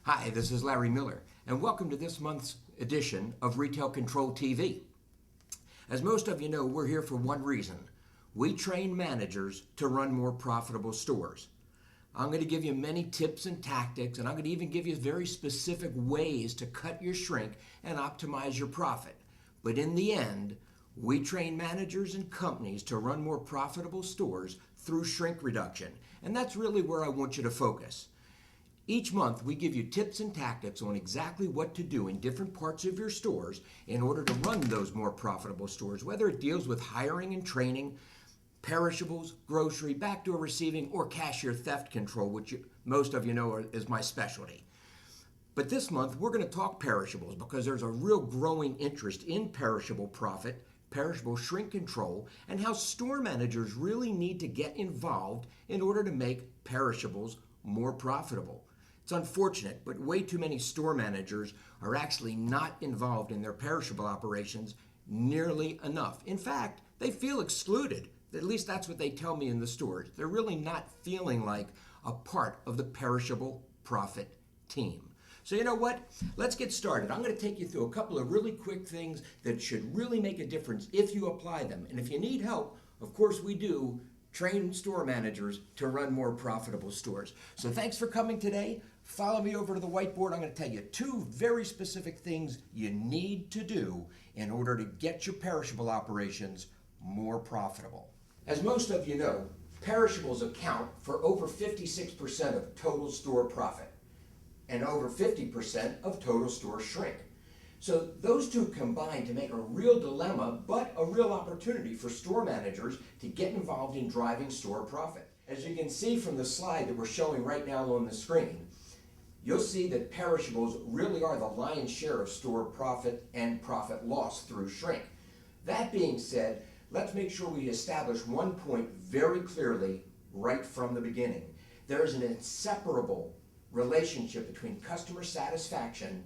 Hi, this is Larry Miller, and welcome to this month's edition of Retail Control TV. As most of you know, we're here for one reason. We train managers to run more profitable stores. I'm going to give you many tips and tactics, and I'm going to even give you very specific ways to cut your shrink and optimize your profit. But in the end, we train managers and companies to run more profitable stores through shrink reduction, and that's really where I want you to focus. Each month, we give you tips and tactics on exactly what to do in different parts of your stores in order to run those more profitable stores, whether it deals with hiring and training, perishables, grocery, backdoor receiving, or cashier theft control, which most of you know is my specialty. But this month, we're going to talk perishables because there's a real growing interest in perishable profit, perishable shrink control, and how store managers really need to get involved in order to make perishables more profitable. It's unfortunate, but way too many store managers are actually not involved in their perishable operations nearly enough. In fact, they feel excluded. At least that's what they tell me in the stores. They're really not feeling like a part of the perishable profit team. So you know what? Let's get started. I'm going to take you through a couple of really quick things that should really make a difference if you apply them. And if you need help, of course we do train store managers to run more profitable stores. So thanks for coming today. Follow me over to the whiteboard. I'm going to tell you two very specific things you need to do in order to get your perishable operations more profitable. As most of you know, perishables account for over 56% of total store profit and over 50% of total store shrink. So those two combine to make a real dilemma, but a real opportunity for store managers to get involved in driving store profit. As you can see from the slide that we're showing right now on the screen, you'll see that perishables really are the lion's share of store profit and profit loss through shrink. That being said, let's make sure we establish one point very clearly right from the beginning. There is an inseparable relationship between customer satisfaction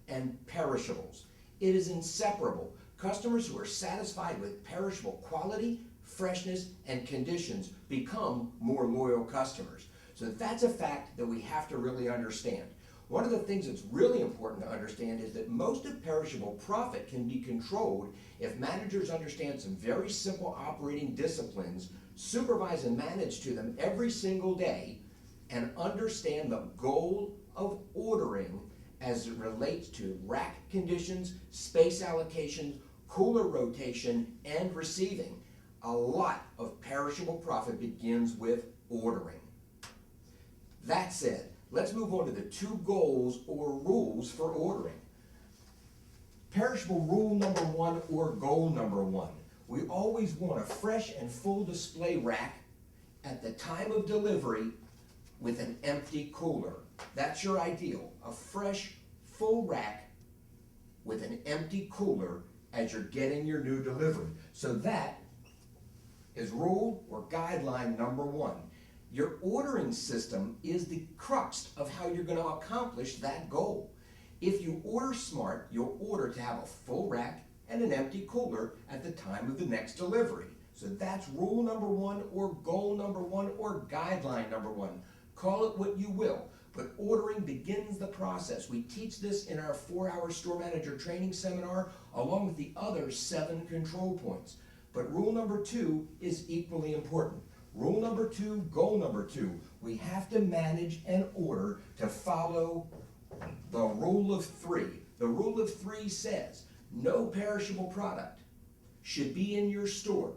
and perishables. It is inseparable. Customers who are satisfied with perishable quality, freshness, and conditions become more loyal customers. So that's a fact that we have to really understand. One of the things that's really important to understand is that most of perishable profit can be controlled if managers understand some very simple operating disciplines, supervise and manage to them every single day, and understand the goal of ordering as it relates to rack conditions, space allocations, cooler rotation, and receiving. A lot of perishable profit begins with ordering. That said, let's move on to the two goals or rules for ordering. Perishable rule number one or goal number one. We always want a fresh and full display rack at the time of delivery with an empty cooler. That's your ideal, a fresh, full rack with an empty cooler as you're getting your new delivery. So that is rule or guideline number one. Your ordering system is the crux of how you're going to accomplish that goal. If you order smart, you'll order to have a full rack and an empty cooler at the time of the next delivery. So that's rule number one or goal number one or guideline number one. Call it what you will, but ordering begins the process. We teach this in our 4-hour store manager training seminar along with the other 7 control points. But rule number 2 is equally important. Rule number 2, goal number 2, we have to manage and order to follow the rule of 3. The rule of 3 says no perishable product should be in your store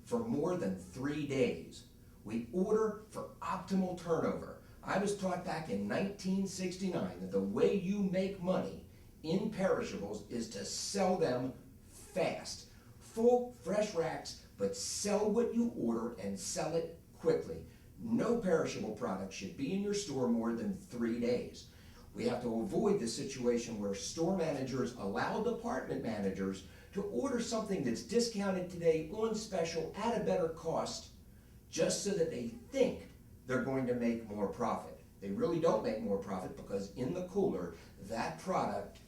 for more than 3 days. We order for optimal turnover. I was taught back in 1969 that the way you make money in perishables is to sell them fast. Full, fresh racks, but sell what you order and sell it quickly. No perishable product should be in your store more than 3 days. We have to avoid the situation where store managers allow department managers to order something that's discounted today on special at a better cost just so that they think they're going to make more profit. They really don't make more profit because in the cooler, that product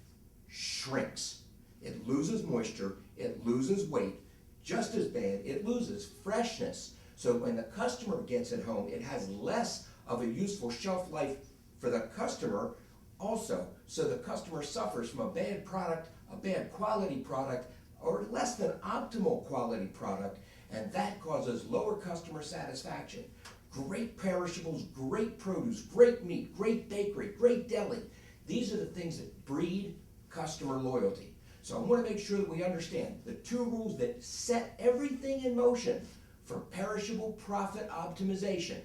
shrinks. It loses moisture, it loses weight, just as bad, it loses freshness. So when the customer gets it home, it has less of a useful shelf life for the customer Also, so the customer suffers from a bad product, a bad quality product, or less than optimal quality product, and that causes lower customer satisfaction. Great perishables, great produce, great meat, great bakery, great deli. These are the things that breed customer loyalty. So I want to make sure that we understand the two rules that set everything in motion for perishable profit optimization.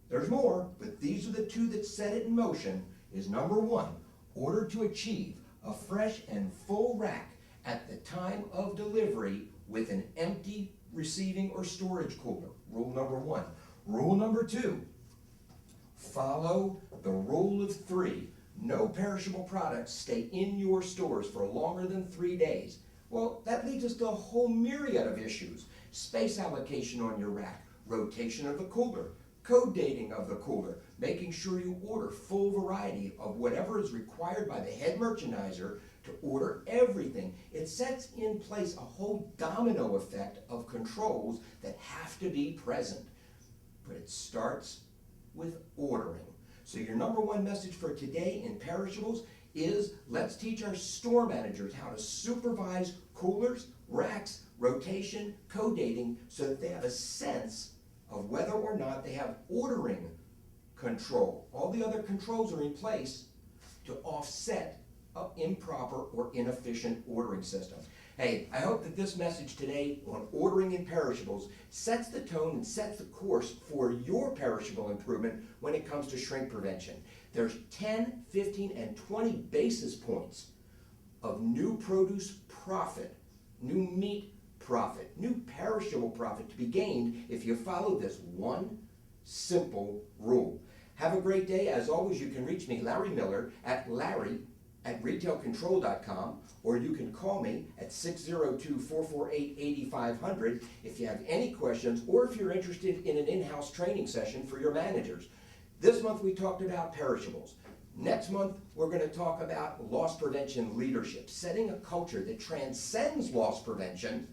There's more, but these are the two that set it in motion. Is number one, order to achieve a fresh and full rack at the time of delivery with an empty receiving or storage cooler. Rule number one. Rule number two, follow the rule of three. No perishable products stay in your stores for longer than 3 days. Well, that leads us to a whole myriad of issues. Space allocation on your rack, rotation of the cooler, code dating of the cooler, making sure you order full variety of whatever is required by the head merchandiser to order everything. It sets in place a whole domino effect of controls that have to be present. But it starts with ordering. So your number one message for today in perishables is let's teach our store managers how to supervise coolers, racks, rotation, code dating so that they have a sense of whether or not they have ordering control. All the other controls are in place to offset an improper or inefficient ordering system. Hey, I hope that this message today on ordering in perishables sets the tone and sets the course for your perishable improvement when it comes to shrink prevention. There's 10, 15, and 20 basis points of new produce profit, new meat profit, new perishable profit to be gained if you follow this one simple rule. Have a great day. As always, you can reach me, Larry Miller, at larry@retailcontrol.com, or you can call me at 602-448-8500 if you have any questions or if you're interested in an in-house training session for your managers. This month we talked about perishables. Next month we're going to talk about loss prevention leadership, setting a culture that transcends loss prevention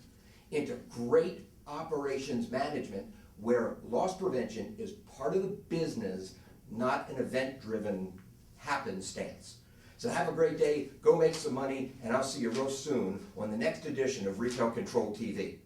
into great operations management where loss prevention is part of the business, not an event-driven happenstance. So have a great day, go make some money, and I'll see you real soon on the next edition of Retail Control TV.